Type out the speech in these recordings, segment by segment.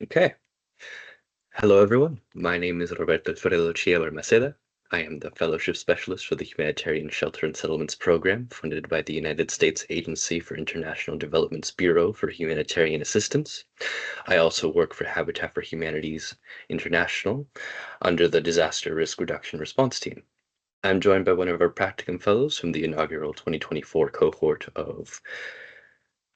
Okay. Hello, everyone. My name is Roberto Chia-Balmaceda. I am the Fellowship Specialist for the Humanitarian Shelter and Settlements Program, funded by the United States Agency for International Development's Bureau for Humanitarian Assistance. I also work for Habitat for Humanity's International under the Disaster Risk Reduction Response Team. I'm joined by one of our practicum fellows from the inaugural 2024 cohort of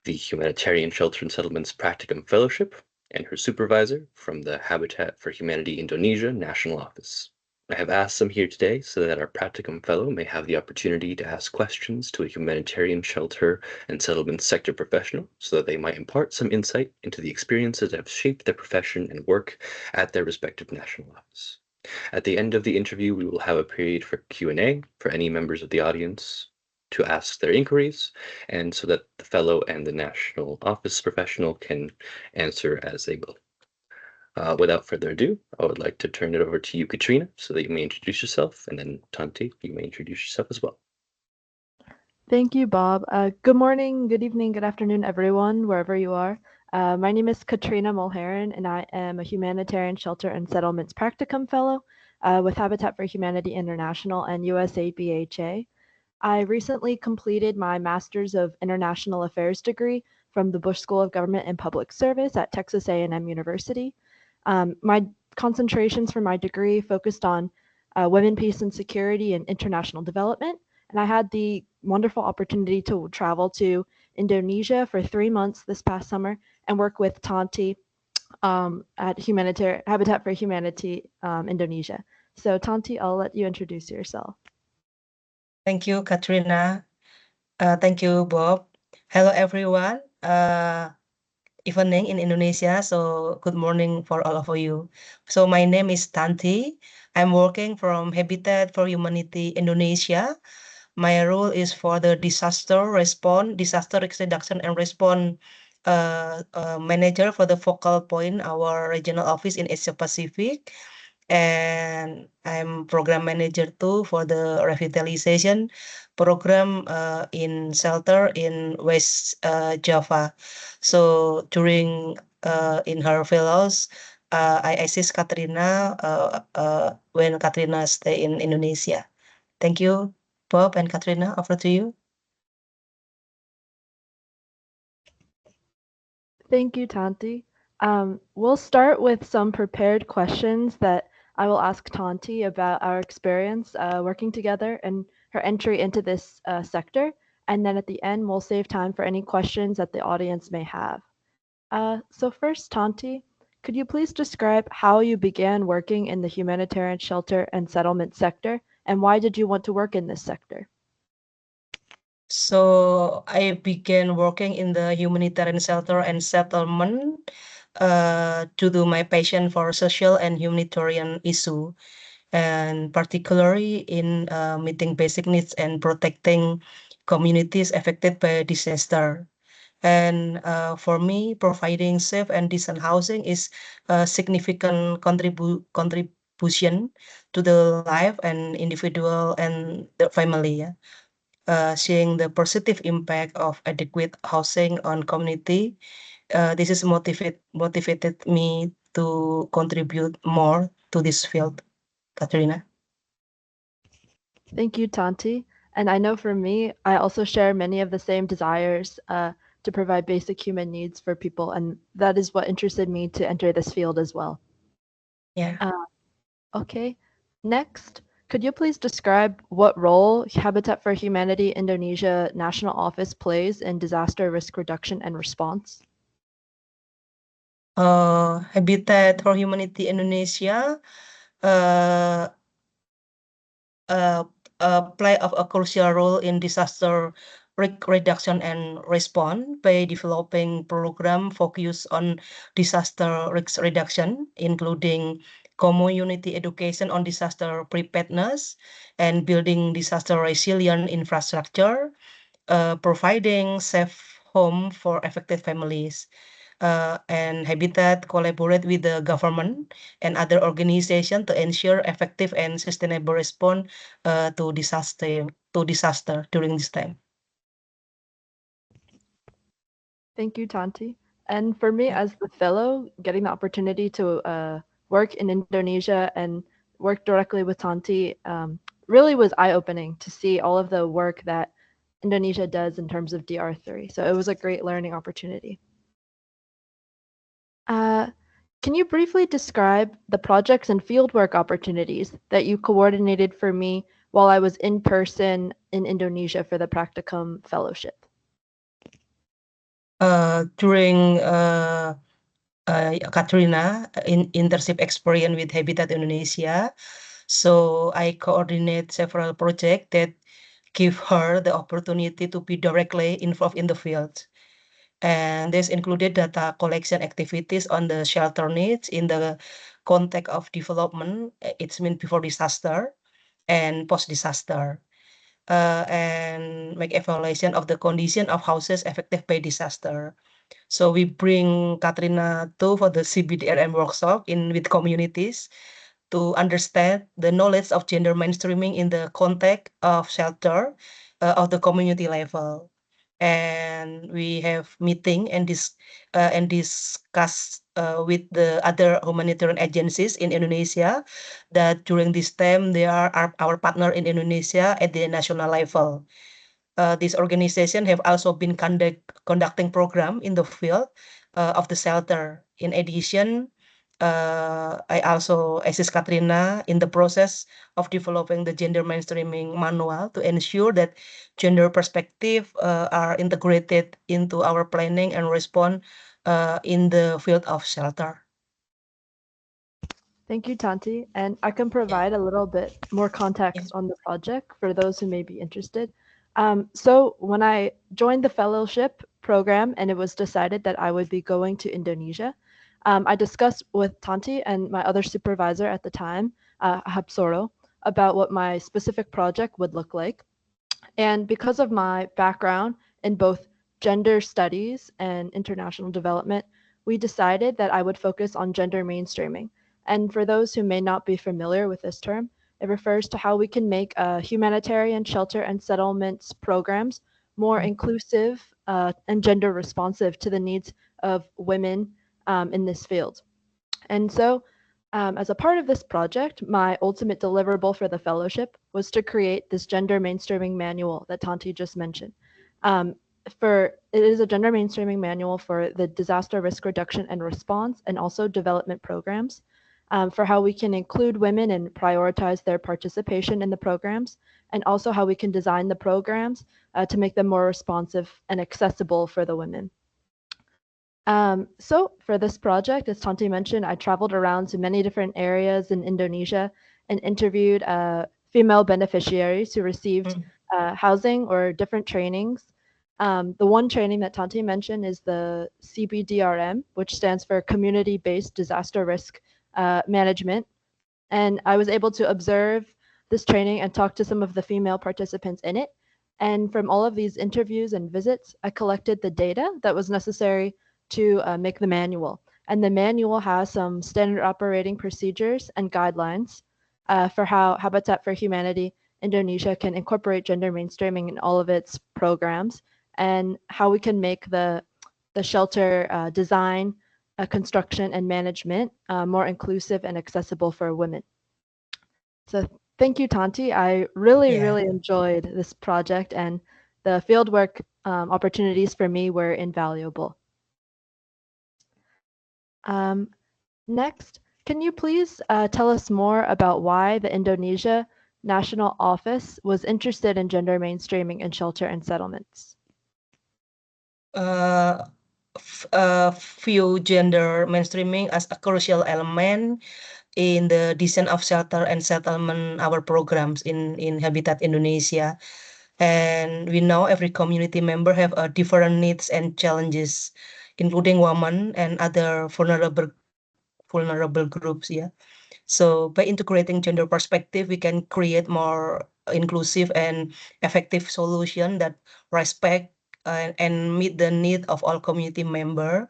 the Humanitarian Shelter and Settlements Practicum Fellowship, and her supervisor from the Habitat for Humanity Indonesia National Office. I have asked them here today so that our Practicum Fellow may have the opportunity to ask questions to a humanitarian shelter and settlement sector professional so that they might impart some insight into the experiences that have shaped their profession and work at their respective national office. At the end of the interview, we will have a period for Q&A for any members of the audience to ask their inquiries, and so that the fellow and the national office professional can answer as they will. Without further ado, I would like to turn it over to you, Katrina, so that you may introduce yourself, and then Tanti, you may introduce yourself as well. Thank you, Bob. Good morning, good evening, good afternoon, everyone, wherever you are. My name is Katrina Mulherin, and I am a Humanitarian Shelter and Settlements Practicum Fellow with Habitat for Humanity International and USAID BHA. I recently completed my Master's of International Affairs degree from the Bush School of Government and Public Service at Texas A&M University. My concentrations for my degree focused on women, peace, and security and international development. And I had the wonderful opportunity to travel to Indonesia for 3 months this past summer and work with Tanti at Habitat for Humanity Indonesia. So Tanti, I'll let you introduce yourself. Thank you, Katrina. Thank you, Bob. Hello, everyone. Evening in Indonesia, so good morning for all of you. So my name is Tanti. I'm working from Habitat for Humanity Indonesia. My role is for the disaster risk reduction and response manager for the focal point, our regional office in Asia Pacific. And I'm program manager too for the revitalization program in shelter in West Java. So during in her fellows, I assist Katrina when Katrina stay in Indonesia. Thank you, Bob and Katrina. Over to you. Thank you, Tanti. We'll start with some prepared questions that I will ask Tanti about our experience working together and her entry into this sector. And then at the end, we'll save time for any questions that the audience may have. So first, Tanti, could you please describe how you began working in the humanitarian shelter and settlement sector, and why did you want to work in this sector? So I began working in the humanitarian shelter and settlement due to my passion for social and humanitarian issue, and particularly in meeting basic needs and protecting communities affected by disaster. And for me, providing safe and decent housing is a significant contribution to the life and individual and the family. Yeah? Seeing the positive impact of adequate housing on community, this is motivated me to contribute more to this field. Katrina. Thank you, Tanti. And I know for me, I also share many of the same desires to provide basic human needs for people, and that is what interested me to enter this field as well. Yeah. Okay. Next, could you please describe what role Habitat for Humanity Indonesia National Office plays in disaster risk reduction and response? Habitat for Humanity Indonesia play a crucial role in disaster risk reduction and response by developing program focused on disaster risk reduction, including community education on disaster preparedness and building disaster resilient infrastructure, providing safe home for affected families. And Habitat collaborate with the government and other organizations to ensure effective and sustainable response to disaster during this time. Thank you, Tanti. And for me, as the fellow, getting the opportunity to work in Indonesia and work directly with Tanti really was eye-opening to see all of the work that Indonesia does in terms of DR3. So it was a great learning opportunity. Can you briefly describe the projects and fieldwork opportunities that you coordinated for me while I was in person in Indonesia for the practicum fellowship? During Katrina internship experience with Habitat Indonesia, so I coordinate several projects that give her the opportunity to be directly involved in the field. And this included data collection activities on the shelter needs in the context of development, it's mean before disaster and post-disaster, and make evaluation of the condition of houses affected by disaster. So we bring Katrina to for the CBDRM workshop with communities to understand the knowledge of gender mainstreaming in the context of shelter of the community level. And we have meeting and discuss with the other humanitarian agencies in Indonesia that during this time they are our partner in Indonesia at the national level. This organization have also been conducting program in the field of the shelter. In addition, I also assist Katrina in the process of developing the gender mainstreaming manual to ensure that gender perspective are integrated into our planning and response in the field of shelter. Thank you, Tanti. And I can provide a little bit more context on the project for those who may be interested. So when I joined the fellowship program and it was decided that I would be going to Indonesia, I discussed with Tanti and my other supervisor at the time, Hapsoro, about what my specific project would look like. And because of my background in both gender studies and international development, we decided that I would focus on gender mainstreaming. And for those who may not be familiar with this term, it refers to how we can make humanitarian shelter and settlements programs more inclusive and gender responsive to the needs of women in this field. And so, as a part of this project, my ultimate deliverable for the fellowship was to create this gender mainstreaming manual that Tanti just mentioned. It is a gender mainstreaming manual for the disaster risk reduction and response and also development programs for how we can include women and prioritize their participation in the programs, and also how we can design the programs to make them more responsive and accessible for the women. So for this project, as Tanti mentioned, I traveled around to many different areas in Indonesia and interviewed female beneficiaries who received housing or different trainings. The one training that Tanti mentioned is the CBDRM, which stands for Community-Based Disaster Risk Management. And I was able to observe this training and talk to some of the female participants in it. And from all of these interviews and visits, I collected the data that was necessary to make the manual. And the manual has some standard operating procedures and guidelines for how Habitat for Humanity Indonesia can incorporate gender mainstreaming in all of its programs, and how we can make the shelter design, construction, and management more inclusive and accessible for women. So thank you, Tanti. I really enjoyed this project, and the fieldwork opportunities for me were invaluable. Next, can you please tell us more about why the Indonesia National Office was interested in gender mainstreaming in shelter and settlements? View gender mainstreaming as a crucial element in the design of shelter and settlement, our programs in Habitat Indonesia. And we know every community member have different needs and challenges, including women and other vulnerable groups. So by integrating gender perspective, we can create more inclusive and effective solution that respect and meet the need of all community member,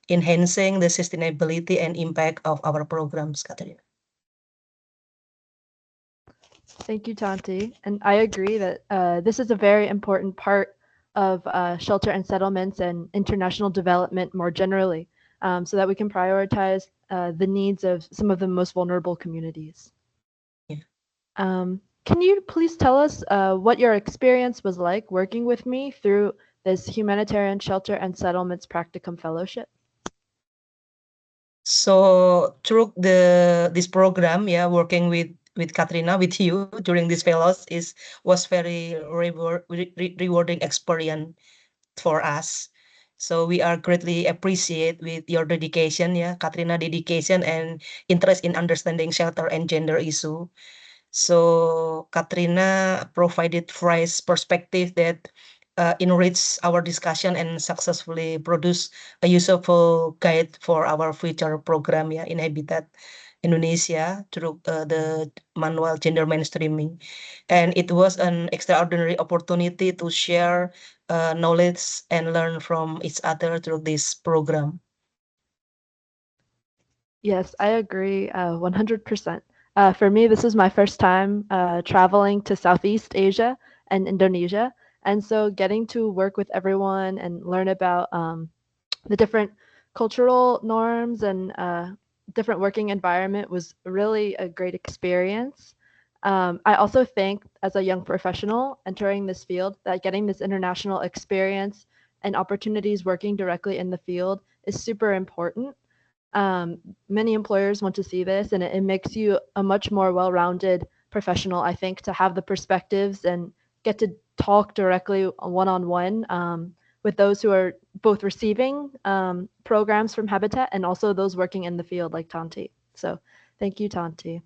enhancing the sustainability and impact of our programs, Katrina. Thank you, Tanti. And I agree that this is a very important part of shelter and settlements and international development more generally, so that we can prioritize the needs of some of the most vulnerable communities. Yeah. Can you please tell us what your experience was like working with me through this Humanitarian Shelter and Settlements Practicum Fellowship? So through this program, yeah, working with Katrina, with you during this fellows was very rewarding experience for us. So we are greatly appreciate with your dedication, yeah, Katrina dedication and interest in understanding shelter and gender issue. So Katrina provided fresh perspective that enrich our discussion and successfully produce a useful guide for our future program, yeah, in Habitat Indonesia through the manual gender mainstreaming. And it was an extraordinary opportunity to share knowledge and learn from each other through this program. Yes, I agree 100%. For me, this is my first time traveling to Southeast Asia and Indonesia. And so getting to work with everyone and learn about the different cultural norms and different working environment was really a great experience. I also think as a young professional entering this field that getting this international experience and opportunities working directly in the field is super important. Many employers want to see this, and it makes you a much more well-rounded professional, I think, to have the perspectives and get to talk directly one-on-one with those who are both receiving programs from Habitat and also those working in the field like Tanti. So thank you, Tanti.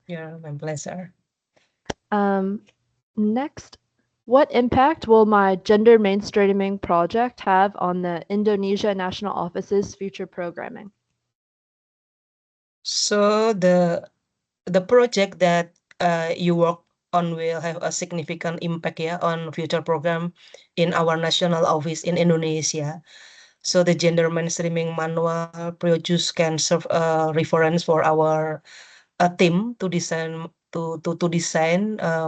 Yeah, my pleasure. Next, what impact will my gender mainstreaming project have on the Indonesia National Office's future programming? So the project that you work on will have a significant impact, yeah, on future program in our national office in Indonesia. So the gender mainstreaming manual produced can serve a reference for our team to design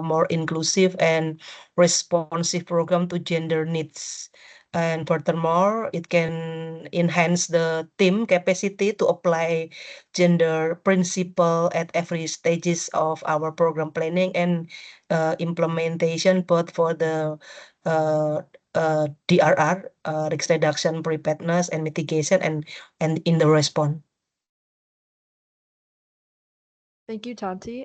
more inclusive and responsive program to gender needs. And furthermore, it can enhance the team capacity to apply gender principle at every stages of our program planning and implementation, both for the uh, DRR, risk reduction, preparedness, and mitigation, and in the response. Thank you, Tanti.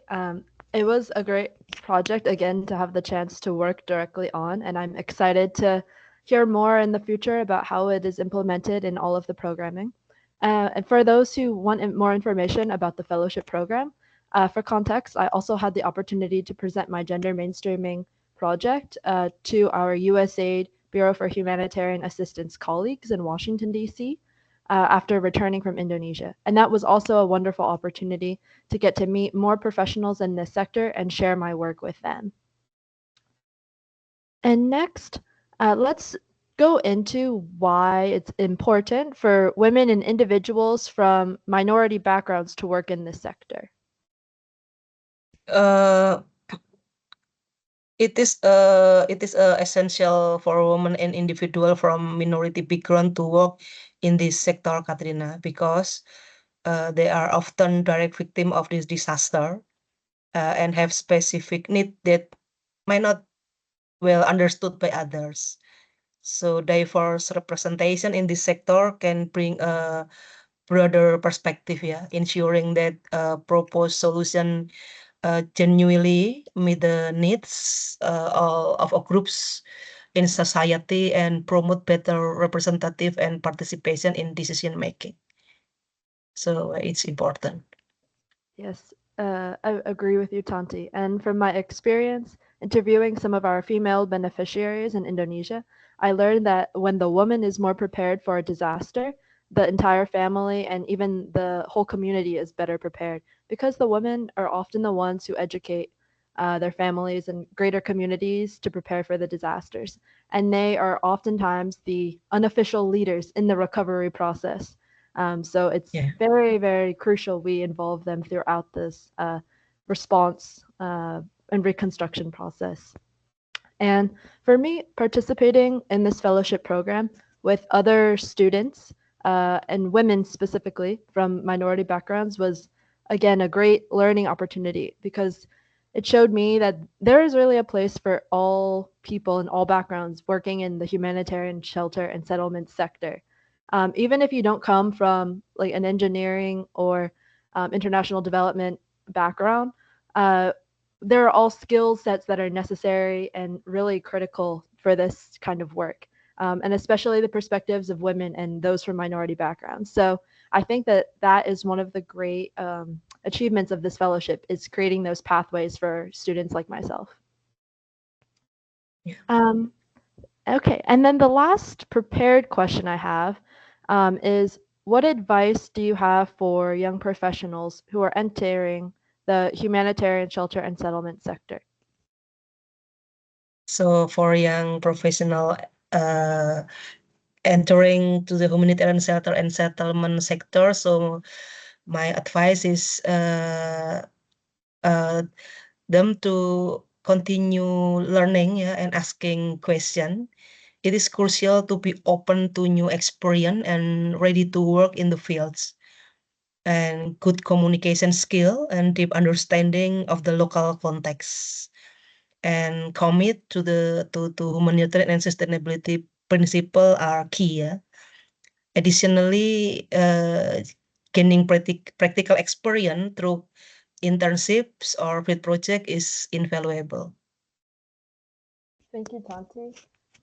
It was a great project again to have the chance to work directly on, and I'm excited to hear more in the future about how it is implemented in all of the programming. And for those who want more information about the fellowship program, for context, I also had the opportunity to present my gender mainstreaming project to our USAID Bureau for Humanitarian Assistance colleagues in Washington, D.C. After returning from Indonesia. And that was also a wonderful opportunity to get to meet more professionals in this sector and share my work with them. And next, let's go into why it's important for women and individuals from minority backgrounds to work in this sector. It is essential for women and individual from minority background to work in this sector, Katrina, because they are often direct victim of this disaster and have specific need that might not well understood by others. So diverse representation in this sector can bring a broader perspective, yeah, ensuring that proposed solution genuinely meet the needs of groups in society and promote better representative and participation in decision making. So it's important. Yes, I agree with you, Tanti. And from my experience interviewing some of our female beneficiaries in Indonesia, I learned that when the woman is more prepared for a disaster, the entire family and even the whole community is better prepared because the women are often the ones who educate their families and greater communities to prepare for the disasters. And they are oftentimes the unofficial leaders in the recovery process. So it's Yeah. very, very crucial we involve them throughout this response and reconstruction process. And for me, participating in this fellowship program with other students and women specifically from minority backgrounds was, again, a great learning opportunity because it showed me that there is really a place for all people in all backgrounds working in the humanitarian shelter and settlement sector. Even if you don't come from like an engineering or international development background, uh, there are all skill sets that are necessary and really critical for this kind of work, and especially the perspectives of women and those from minority backgrounds. So I think that that is one of the great achievements of this fellowship is creating those pathways for students like myself. Yeah. Okay, and then the last prepared question I have is, what advice do you have for young professionals who are entering the humanitarian shelter and settlement sector? So for young professional entering to the humanitarian shelter and settlement sector, so my advice is them to continue learning, yeah, and asking question. It is crucial to be open to new experience and ready to work in the fields. And good communication skill and deep understanding of the local context. And commit to humanitarian and sustainability principle are key. Yeah? Additionally, gaining practical experience through internships or field project is invaluable. Thank you, Tanti.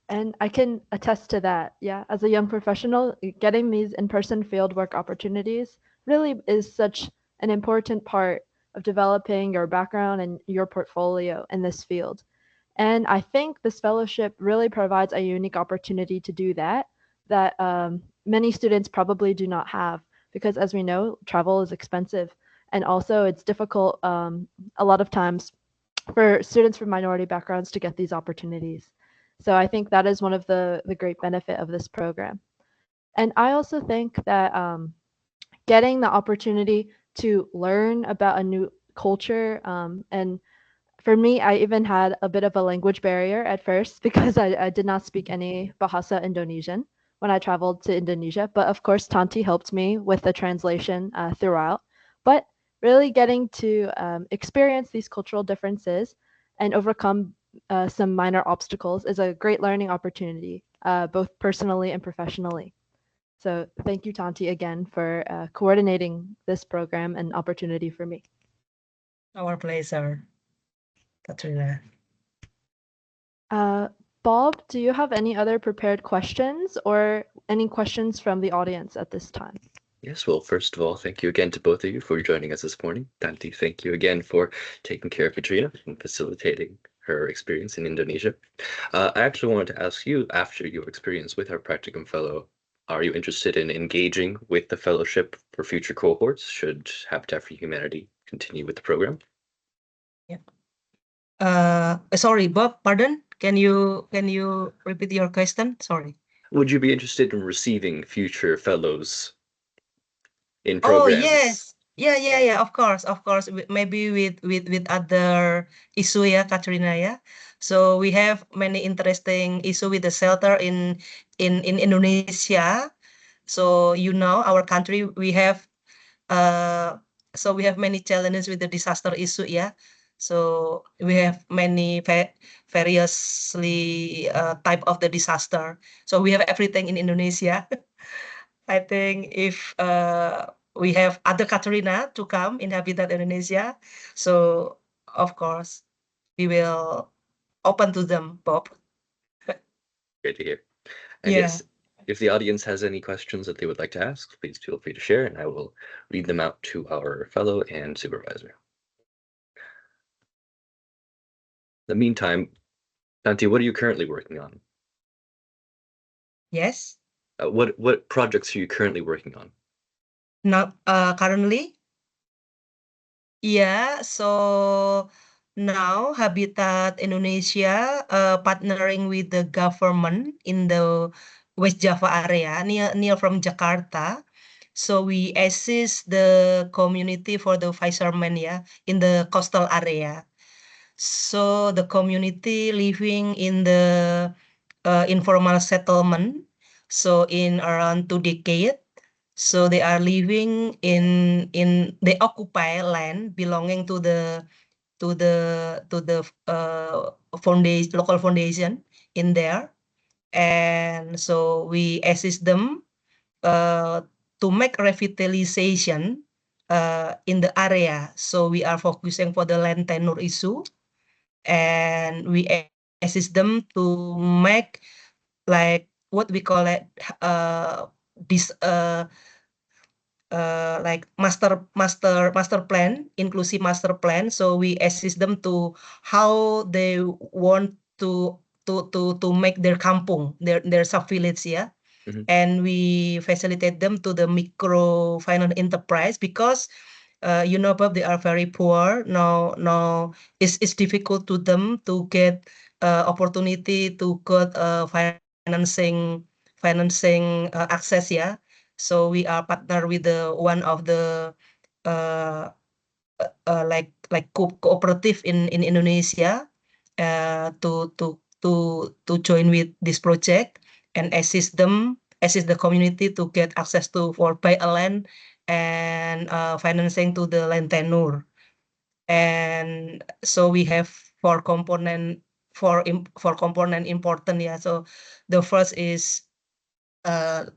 And I can attest to that. Yeah, as a young professional, getting these in-person fieldwork opportunities really is such an important part of developing your background and your portfolio in this field. And I think this fellowship really provides a unique opportunity to do that, that many students probably do not have, because as we know, travel is expensive. And also it's difficult a lot of times for students from minority backgrounds to get these opportunities. So I think that is one of the great benefit of this program. And I also think that getting the opportunity to learn about a new culture and for me, I even had a bit of a language barrier at first because I did not speak any Bahasa Indonesian when I traveled to Indonesia. But of course, Tanti helped me with the translation throughout. But really getting to experience these cultural differences and overcome some minor obstacles is a great learning opportunity, both personally and professionally. So thank you, Tanti, again for coordinating this program and opportunity for me. Our pleasure, Katrina. Bob, do you have any other prepared questions or any questions from the audience at this time? Yes, well, first of all, thank you again to both of you for joining us this morning. Tanti, thank you again for taking care of Katrina and facilitating her experience in Indonesia. I actually wanted to ask you, after your experience with our practicum fellow, are you interested in engaging with the fellowship for future cohorts? Should Habitat for Humanity continue with the program? Yeah. Sorry, Bob, pardon? Can you repeat your question? Sorry. Would you be interested in receiving future fellows in Oh, programs? yes. Yeah. Of course. Maybe with other issue, yeah, Katrina, yeah. So we have many interesting issue with the shelter in Indonesia. So our country we have many challenges with the disaster issue, yeah. So we have many variously type of the disaster. So we have everything in Indonesia. I think if we have other Katrina to come in Habitat Indonesia, so of course we will open to them, Bob. Great to hear. And Yeah. yes, if the audience has any questions that they would like to ask, please feel free to share, and I will read them out to our fellow and supervisor. In the meantime, Tanti, what are you currently working on? Yes. What projects are you currently working on? Now, currently, yeah. So now Habitat Indonesia partnering with the government in the West Java area near from Jakarta. So we assist the community for the fishermen, yeah, in the coastal area. So the community living in the informal settlement, so in around 2 decades, so they are living they occupy land belonging to the foundation, local foundation in there, and so we assist them to make revitalization in the area. So we are focusing for the land tenure issue, and we assist them to make like what we call it this like master plan, inclusive master plan. So we assist them to how they want to make their kampung, their sub village, yeah. Mhm. And we facilitate them to the microfinance enterprise because Bob, they are very poor now. It's difficult to them to get opportunity to get financing access, yeah. So we are partner with the one of the uh, like cooperative in Indonesia to join with this project and assist the community to get access to for buy a land and financing to the land tenure. And so we have four component important, yeah. So the first is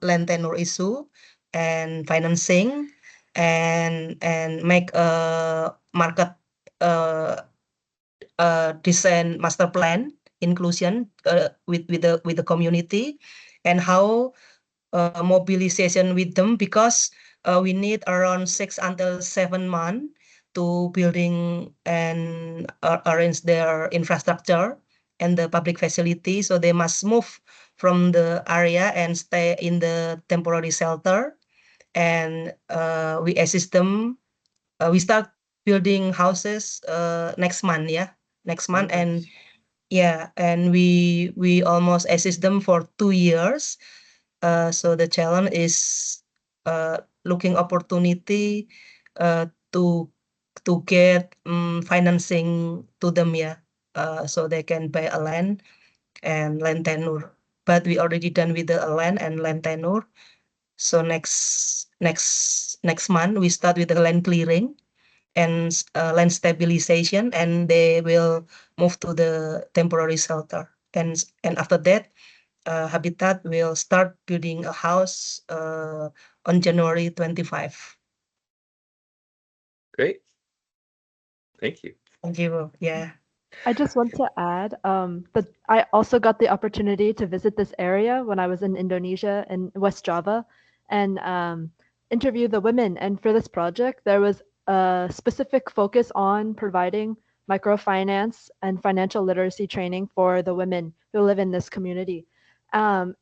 land tenure issue and financing and make a market uh, design master plan inclusion with the community, and how mobilization with them, because we need around 6 until 7 months to building and arrange their infrastructure and the public facility. So they must move from the area and stay in the temporary shelter. And we assist them. We start building houses next month, yeah, next month. Oh, And nice. yeah, and we almost assist them for 2 years. So the challenge is looking opportunity uh, to to get financing to them, yeah, so they can buy a land and land tenure. But we already done with the land and land tenure. So next month we start with the land clearing and land stabilization, and they will move to the temporary shelter. And after that, Habitat will start building a house on January 25. Great. Thank you. Thank you. Yeah. I just want to add that I also got the opportunity to visit this area when I was in Indonesia and West Java and interview the women. And for this project, there was a specific focus on providing microfinance and financial literacy training for the women who live in this community. And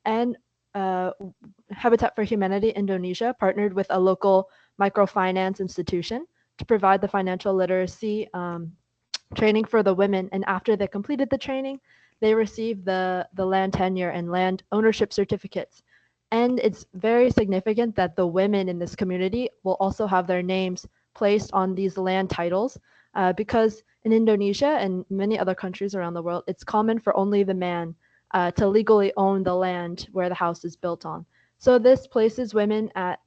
Habitat for Humanity Indonesia partnered with a local microfinance institution to provide the financial literacy training for the women, and after they completed the training, they received the land tenure and land ownership certificates. And it's very significant that the women in this community will also have their names placed on these land titles, because in Indonesia and many other countries around the world, it's common for only the man to legally own the land where the house is built on. So this places women at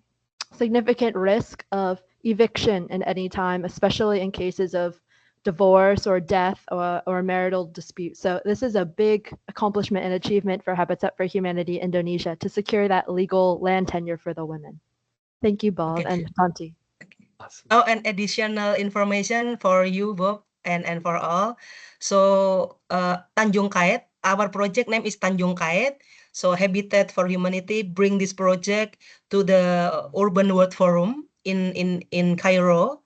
significant risk of eviction at any time, especially in cases of divorce or death or marital dispute. So this is a big accomplishment and achievement for Habitat for Humanity Indonesia to secure that legal land tenure for the women. Thank you, Bob Okay. and Tanti. Awesome. Oh, and additional information for you, Bob, and for all. So Tanjung Kait, our project name is Tanjung Kait. So Habitat for Humanity bring this project to the Urban World Forum in Cairo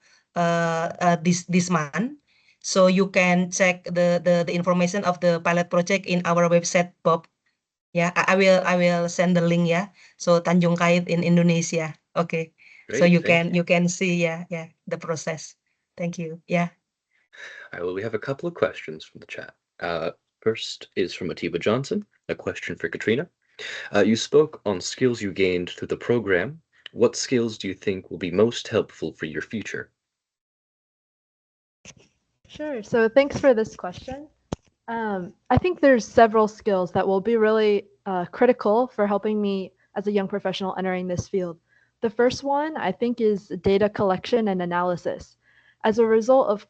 this month. So you can check the information of the pilot project in our website, Bob. Yeah, I will send the link, yeah. So Tanjung Kait in Indonesia. Okay. So Great. you Thank you. can see, yeah, the process. Thank you. Yeah. All right, well, we have a couple of questions from the chat. First is from Atiba Johnson, a question for Katrina. You spoke on skills you gained through the program. What skills do you think will be most helpful for your future? Sure. So thanks for this question. I think there's several skills that will be really critical for helping me as a young professional entering this field. The first one, I think, is data collection and analysis. As a result of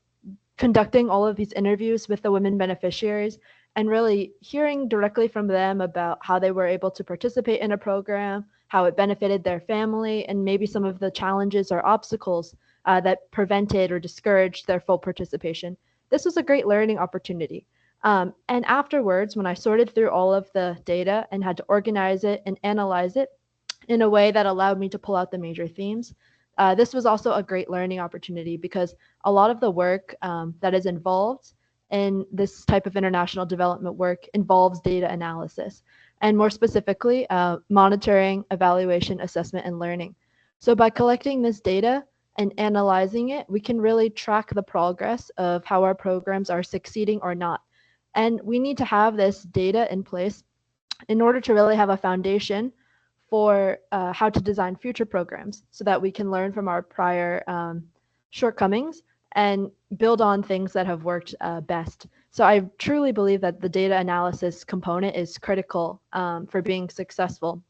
conducting all of these interviews with the women beneficiaries and really hearing directly from them about how they were able to participate in a program, how it benefited their family, and maybe some of the challenges or obstacles that prevented or discouraged their full participation. This was a great learning opportunity. And afterwards, when I sorted through all of the data and had to organize it and analyze it in a way that allowed me to pull out the major themes, this was also a great learning opportunity because a lot of the work that is involved in this type of international development work involves data analysis, and more specifically, monitoring, evaluation, assessment, and learning. So by collecting this data and analyzing it, we can really track the progress of how our programs are succeeding or not. And we need to have this data in place in order to really have a foundation for how to design future programs so that we can learn from our prior shortcomings and build on things that have worked best. So I truly believe that the data analysis component is critical for being successful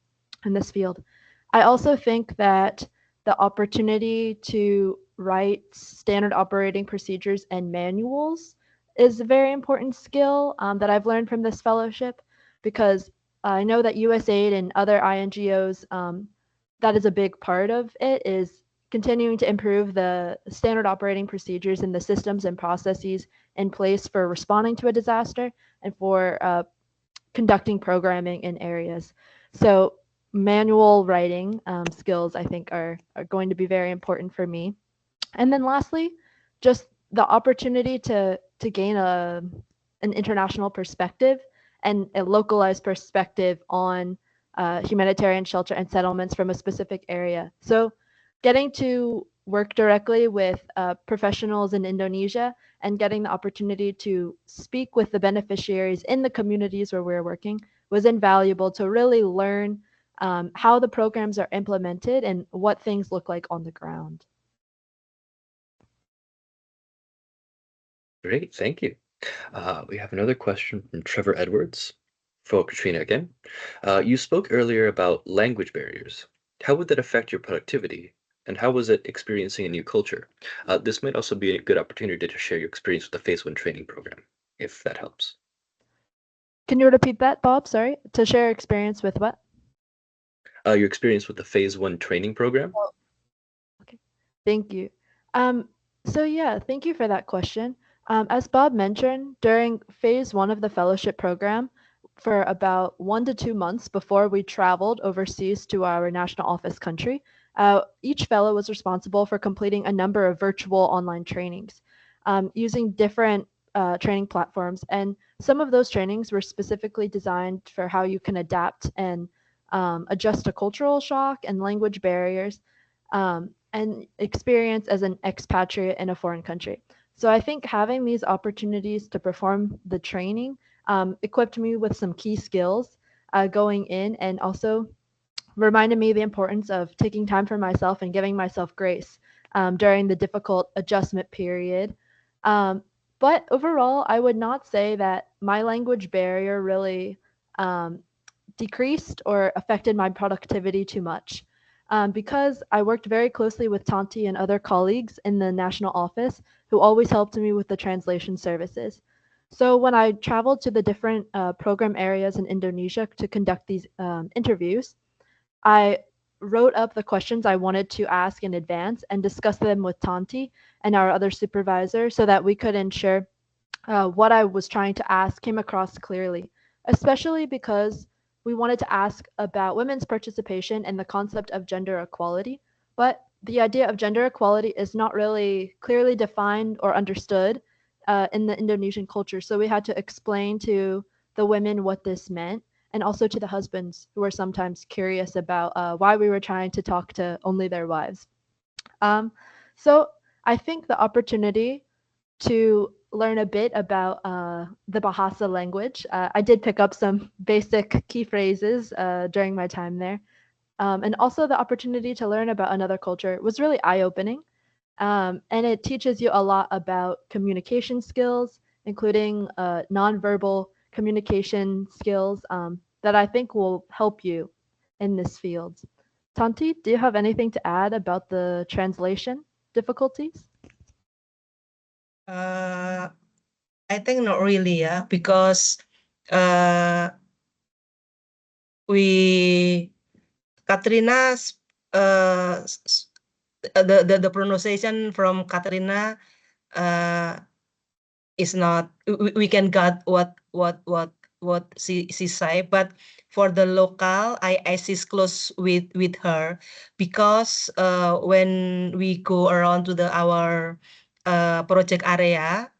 in this field. I also think that the opportunity to write standard operating procedures and manuals is a very important skill that I've learned from this fellowship because I know that USAID and other INGOs, that is a big part of it, is continuing to improve the standard operating procedures and the systems and processes in place for responding to a disaster and for conducting programming in areas. So manual writing skills, I think, are going to be very important for me. And then lastly, just the opportunity to gain an international perspective and a localized perspective on humanitarian shelter and settlements from a specific area. So getting to work directly with professionals in Indonesia and getting the opportunity to speak with the beneficiaries in the communities where we're working was invaluable to really learn how the programs are implemented and what things look like on the ground. Great, thank you. We have another question from Trevor Edwards for Katrina again. You spoke earlier about language barriers. How would that affect your productivity? And how was it experiencing a new culture? This might also be a good opportunity to share your experience with the Phase 1 training program, if that helps. Can you repeat that, Bob? Sorry. To share experience with what? Your experience with the Phase 1 training program? Oh, okay. Thank you. So yeah, thank you for that question. As Bob mentioned, during phase 1 of the fellowship program, for about 1 to 2 months before we traveled overseas to our national office country, each fellow was responsible for completing a number of virtual online trainings using different training platforms. And some of those trainings were specifically designed for how you can adapt and adjust to cultural shock and language barriers and experience as an expatriate in a foreign country. So I think having these opportunities to perform the training equipped me with some key skills going in and also reminded me the importance of taking time for myself and giving myself grace during the difficult adjustment period. But overall, I would not say that my language barrier really decreased or affected my productivity too much. Because I worked very closely with Tanti and other colleagues in the national office who always helped me with the translation services. So when I traveled to the different program areas in Indonesia to conduct these interviews, I wrote up the questions I wanted to ask in advance and discussed them with Tanti and our other supervisor so that we could ensure what I was trying to ask came across clearly, especially because we wanted to ask about women's participation and the concept of gender equality. But the idea of gender equality is not really clearly defined or understood in the Indonesian culture. So we had to explain to the women what this meant and also to the husbands who were sometimes curious about why we were trying to talk to only their wives. So I think the opportunity to learn a bit about the Bahasa language. I did pick up some basic key phrases during my time there. And also the opportunity to learn about another culture was really eye-opening. And it teaches you a lot about communication skills, including nonverbal communication skills that I think will help you in this field. Tanti, do you have anything to add about the translation difficulties? I think not really, yeah, because we Katrina's the pronunciation from Katrina is not we can get what she say, but for the local I sit close with her because when we go around to our project area,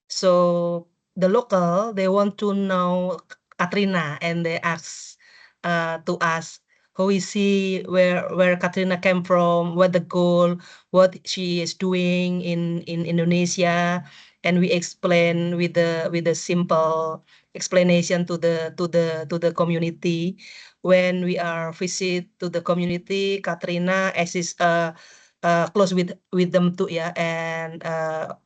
so the local they want to know Katrina and they ask to us who is she, where Katrina came from, what the goal, what she is doing in Indonesia, and we explain with the simple explanation to the community. When we are visit to the community, Katrina is close with them too, yeah, and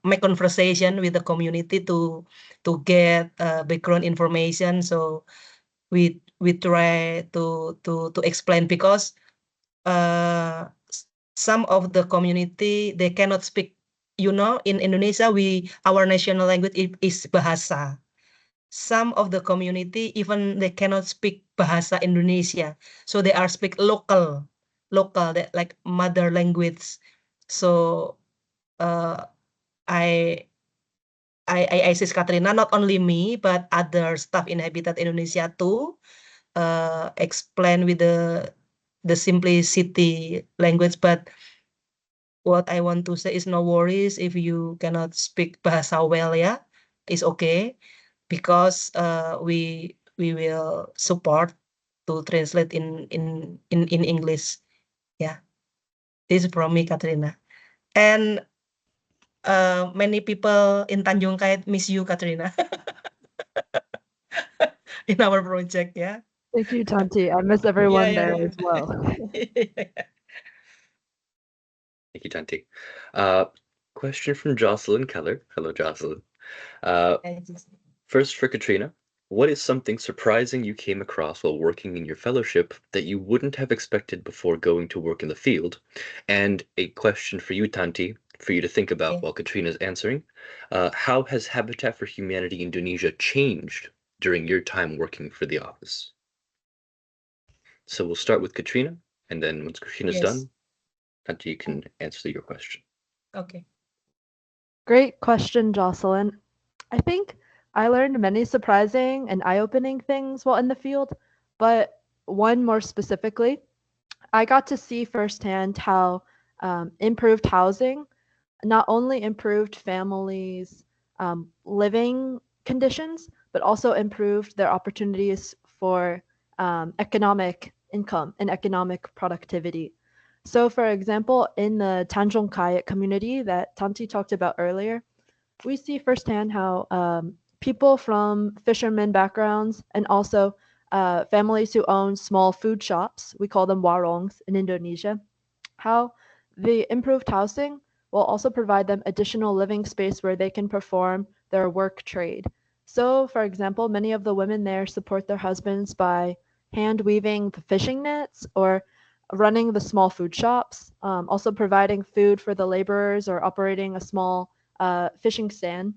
make conversation with the community to get background information. So we try to explain because some of the community they cannot speak. In Indonesia our national language is bahasa. Some of the community even they cannot speak bahasa Indonesia, so they are speak local that like mother language. So I assist Katrina, not only me but other staff in Habitat Indonesia too, explain with the simplicity language. But what I want to say is no worries if you cannot speak bahasa well, yeah, it's okay because we will support to translate in English. Yeah, this is from me, Katrina. And many people in Tanjung Kait miss you, Katrina, in our project, yeah. Thank you, Tanti. I miss Yeah, everyone there as well. Thank you, Tanti. Question from Jocelyn Keller. Hello, Jocelyn. First for Katrina, what is something surprising you came across while working in your fellowship that you wouldn't have expected before going to work in the field? And a question for you, Tanti, for you to think about while Katrina's answering. How has Habitat for Humanity Indonesia changed during your time working for the office? So we'll start with Katrina, and then once Katrina's done, Tanti, you can answer your question. Okay. Great question, Jocelyn. I think I learned many surprising and eye-opening things while in the field, but one more specifically, I got to see firsthand how improved housing not only improved families' living conditions, but also improved their opportunities for economic income and economic productivity. So, for example, in the Tanjung Kayat community that Tanti talked about earlier, we see firsthand how people from fishermen backgrounds and also families who own small food shops, we call them warongs in Indonesia, how the improved housing will also provide them additional living space where they can perform their work trade. So, for example, many of the women there support their husbands by hand weaving the fishing nets or running the small food shops, also providing food for the laborers or operating a small fishing stand.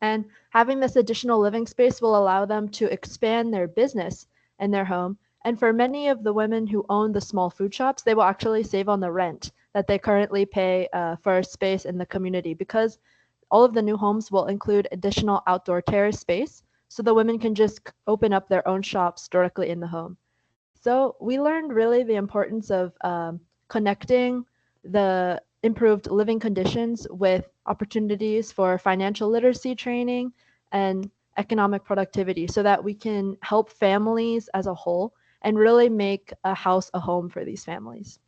And having this additional living space will allow them to expand their business in their home. And for many of the women who own the small food shops, they will actually save on the rent that they currently pay for a space in the community because all of the new homes will include additional outdoor terrace space. So the women can just open up their own shops directly in the home. So we learned really the importance of connecting the improved living conditions with opportunities for financial literacy training and economic productivity so that we can help families as a whole and really make a house a home for these families.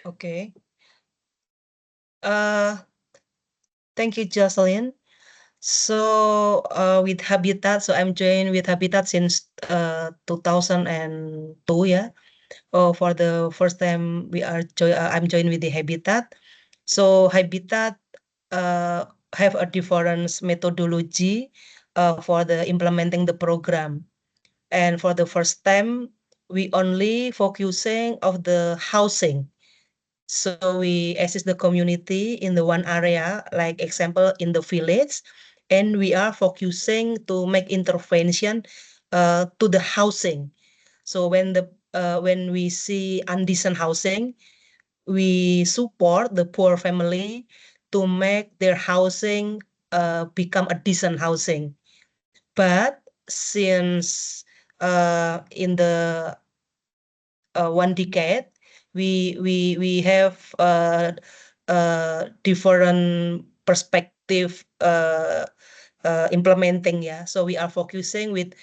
Okay. Thank you, Jocelyn. So with Habitat, so I'm joined with Habitat since 2002, yeah. Oh, for the first time I'm joined with the Habitat. So Habitat have a different methodology for the implementing the program. And for the first time, we only focusing of the housing. So we assist the community in the one area, like example in the village, and we are focusing to make intervention to the housing. So when we see undecent housing, we support the poor family to make their housing become a decent housing. But since in the 1 decade, we have different perspective implementing, yeah. So we are focusing with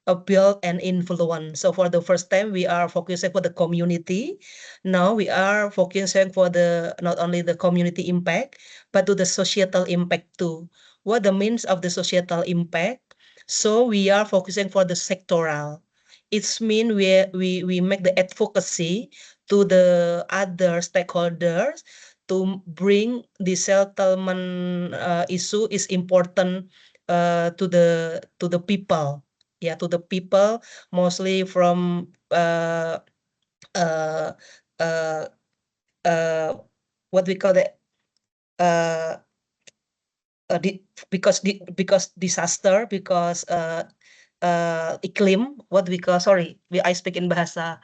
a build and influence. So for the first time, we are focusing for the community. Now we are focusing for the not only the community impact, but to the societal impact too. What the means of the societal impact? So we are focusing for the sectoral. It's mean we make the advocacy to the other stakeholders to bring the settlement issue is important to the people, yeah, to the people mostly from uh, uh, uh, what we call it uh, because disaster, because iklim, what we call, sorry, I speak in bahasa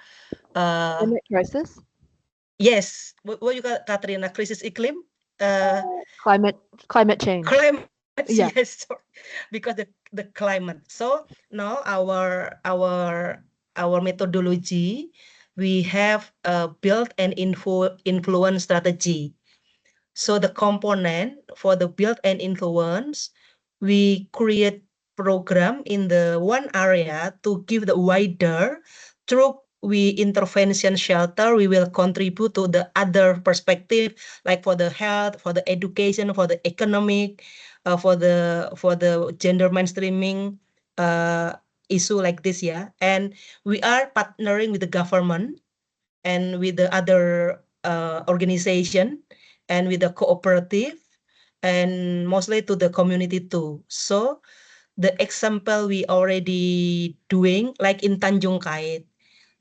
Climate crisis? yes, what you call, Katrina, crisis iklim, uh, Climate change. climate Yeah. yes, sorry. Because the climate. So now our methodology, we have built an influence strategy. So the component for the build and influence, we create program in the one area to give the wider through we intervention shelter, we will contribute to the other perspective, like for the health, for the education, for the economic, for the gender mainstreaming issue like this, yeah. And we are partnering with the government and with the other organization and with the cooperative and mostly to the community too. So the example we already doing like in Tanjung Kait.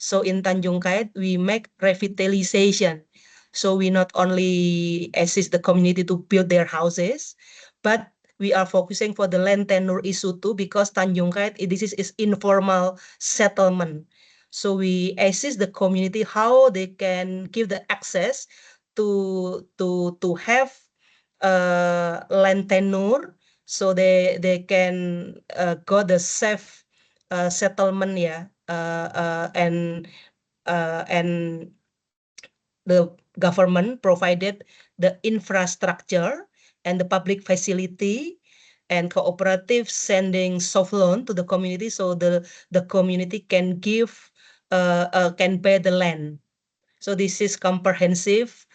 So in Tanjung Kait, we make revitalization. So we not only assist the community to build their houses, but we are focusing for the land tenure issue too, because Tanjung Kait, this is informal settlement. So we assist the community how they can give the access to have land tenure, so they can got the safe settlement, yeah, and the government provided the infrastructure and the public facility, and cooperative sending soft loan to the community, so the community can give can pay the land. So this is comprehensive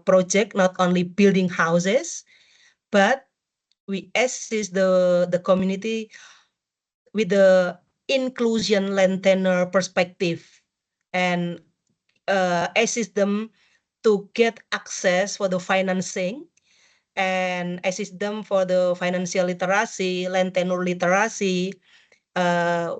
project, not only building houses, but we assist the community with the inclusion land tenure perspective, and assist them to get access for the financing, and assist them for the financial literacy, land tenure literacy, uh,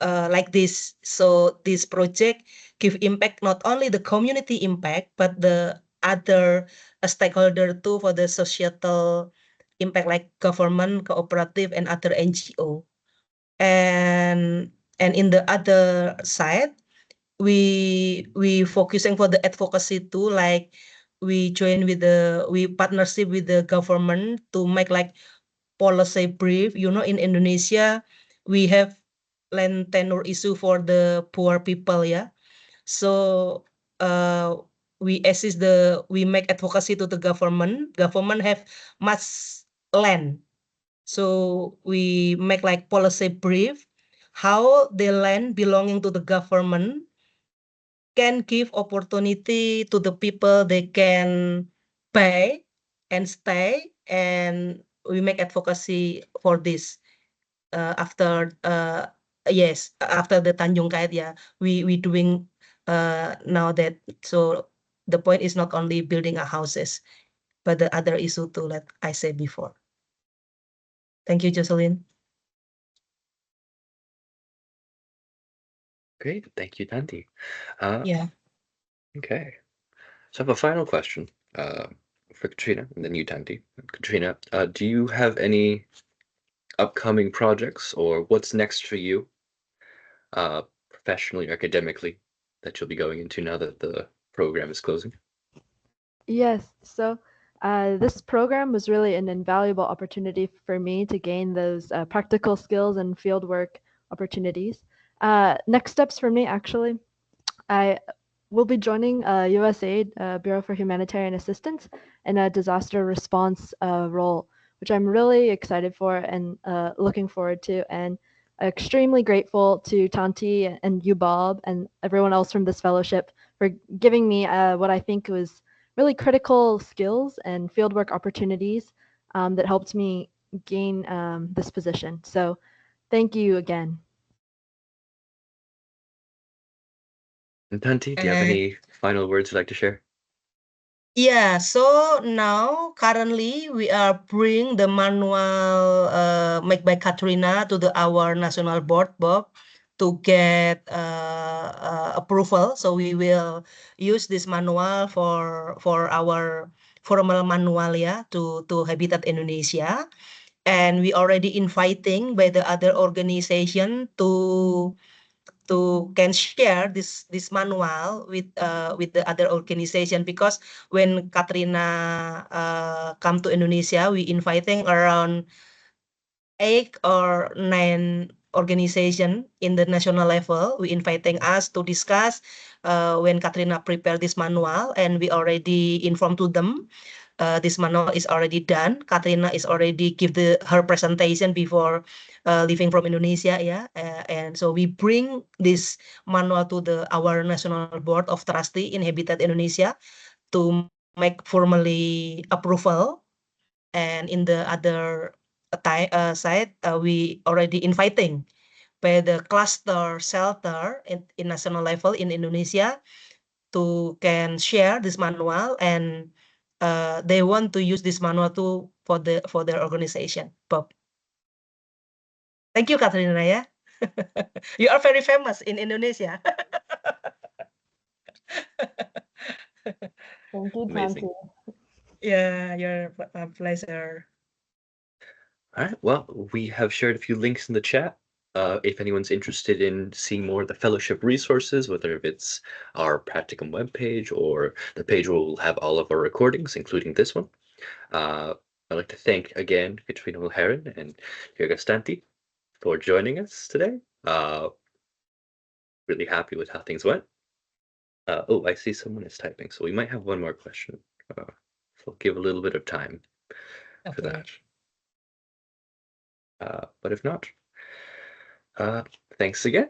like this. So this project give impact not only the community impact, but the other stakeholder too for the societal impact, like government, cooperative, and other NGO. And in the other side, we focusing for the advocacy too, like we partnership with the government to make like policy brief. In Indonesia, we have land tenure issue for the poor people, yeah. So uh, we make advocacy to the government. Government have much land, so we make like policy brief how the land belonging to the government can give opportunity to the people, they can pay and stay, and we make advocacy for this after after the Tanjung Kait, we doing now that. So the point is not only building a houses, but the other issue too, like I said before. Thank you, Jocelyn. Great, thank you, Tanti. Yeah. Okay, so I have a final question for Katrina, and then you, Tanti. Katrina, do you have any upcoming projects, or what's next for you, professionally or academically, that you'll be going into now that the program is closing? Yes, so this program was really an invaluable opportunity for me to gain those practical skills and fieldwork opportunities. Next steps for me, actually, I will be joining USAID, Bureau for Humanitarian Assistance, in a disaster response role, which I'm really excited for and looking forward to, and extremely grateful to Tanti and you, Bob, and everyone else from this fellowship for giving me what I think was really critical skills and fieldwork opportunities that helped me gain this position. So thank you again. And Tanti, do you have any final words you'd like to share? Yeah, so now currently we are bring the manual made by Katrina to our national board, Bob, to get approval. So we will use this manual for our formal manual, to Habitat Indonesia, and we already inviting by the other organization to can share this manual with the other organization, because when Katrina come to Indonesia, we inviting around 8 or 9 organization in the national level. We inviting us to discuss when Katrina prepare this manual, and we already informed to them. This manual is already done. Katrina is already give her presentation before leaving from Indonesia, and so we bring this manual to our national board of trustee in Habitat Indonesia to make formally approval. And in the other side, we already inviting by the cluster shelter in national level in Indonesia to can share this manual, and they want to use this manual too for their organization. Bob. Thank you, Katrina. You are very famous in Indonesia. Thank you, Amazing. Tanti. Yeah, your pleasure. All right, well, we have shared a few links in the chat. If anyone's interested in seeing more of the fellowship resources, whether it's our practicum webpage or the page where we'll have all of our recordings, including this one. I'd like to thank again Katrina Mulherin and Dwi Agustanti for joining us today. Really happy with how things went. Oh, I see someone is typing, so we might have one more question. So I'll give a little bit of time for that. But if not, thanks again.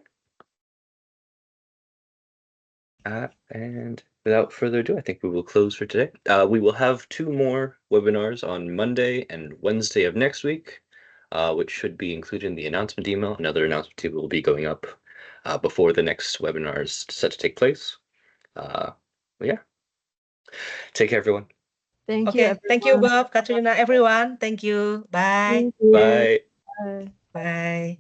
And without further ado, I think we will close for today. We will have 2 more webinars on Monday and Wednesday of next week, which should be included in the announcement email. Another announcement too will be going up before the next webinar is set to take place. Yeah. Take care, everyone. Thank you, Okay, everyone. thank you, Bob, Katrina, everyone. Thank you. Bye. Thank you. Bye. Bye. Bye.